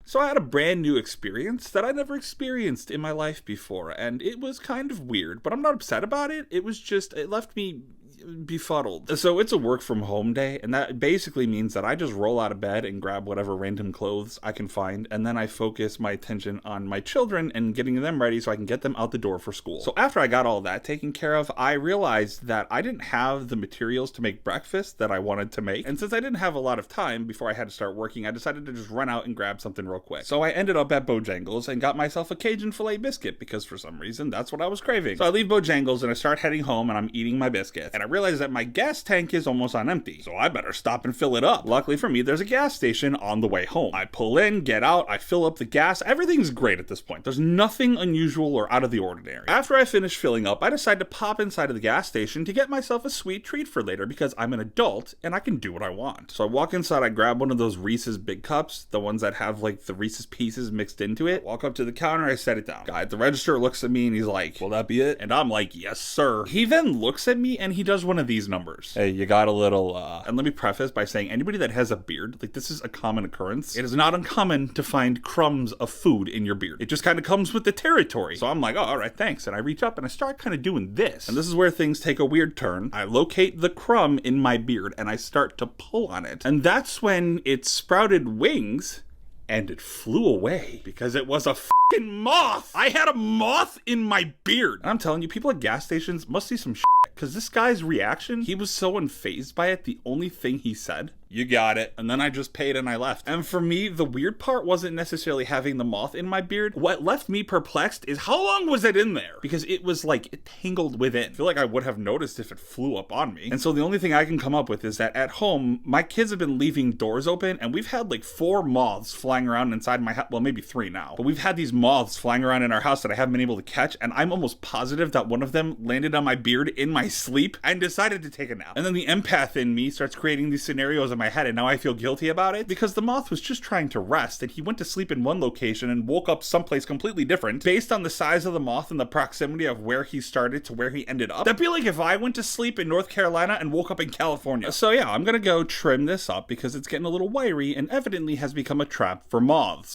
So I had a brand new experience that I never experienced in my life before, and it was kind of weird, but I'm not upset about it. It left me befuddled. So it's a work from home day, and that basically means that I just roll out of bed and grab whatever random clothes I can find, and then I focus my attention on my children and getting them ready so I can get them out the door for school. So after I got all that taken care of, I realized that I didn't have the materials to make breakfast that I wanted to make, and since I didn't have a lot of time before I had to start working, I decided to just run out and grab something real quick. So I ended up at Bojangles and got myself a Cajun filet biscuit because for some reason that's what I was craving. So I leave Bojangles and I start heading home and I'm eating my biscuits, and I realize that my gas tank is almost on empty, so I better stop and fill it up. Luckily for me, there's a gas station on the way home. I pull in, get out, I fill up the gas. Everything's great at this point. There's nothing unusual or out of the ordinary. After I finish filling up, I decide to pop inside of the gas station to get myself a sweet treat for later because I'm an adult and I can do what I want. So I walk inside, I grab one of those Reese's big cups, the ones that have like the Reese's pieces mixed into it. Walk up to the counter, I set it down. Guy at the register looks at me and he's like, "Will that be it?" And I'm like, "Yes, sir." He then looks at me and he does one of these numbers. "Hey, you got a little, And let me preface by saying anybody that has a beard, like this is a common occurrence. It is not uncommon to find crumbs of food in your beard. It just kind of comes with the territory. So I'm like, "Oh, all right, thanks." And I reach up and I start kind of doing this. And this is where things take a weird turn. I locate the crumb in my beard and I start to pull on it. And that's when it sprouted wings and it flew away because it was a fucking moth. I had a moth in my beard. And I'm telling you, people at gas stations must see some shit because this guy's reaction, he was so unfazed by it. The only thing he said, "You got it." And then I just paid and I left. And for me, the weird part wasn't necessarily having the moth in my beard. What left me perplexed is how long was it in there? Because it was like it tangled within. I feel like I would have noticed if it flew up on me. And so the only thing I can come up with is that at home, my kids have been leaving doors open and we've had like 4 moths flying around inside my house. Well, maybe 3 now. But we've had these moths flying around in our house that I haven't been able to catch. And I'm almost positive that one of them landed on my beard in my sleep and decided to take a nap. And then the empath in me starts creating these scenarios in my head, and now I feel guilty about it because the moth was just trying to rest and he went to sleep in one location and woke up someplace completely different based on the size of the moth and the proximity of where he started to where he ended up. That'd be like if I went to sleep in North Carolina and woke up in California. So yeah, I'm gonna go trim this up because it's getting a little wiry and evidently has become a trap for moths.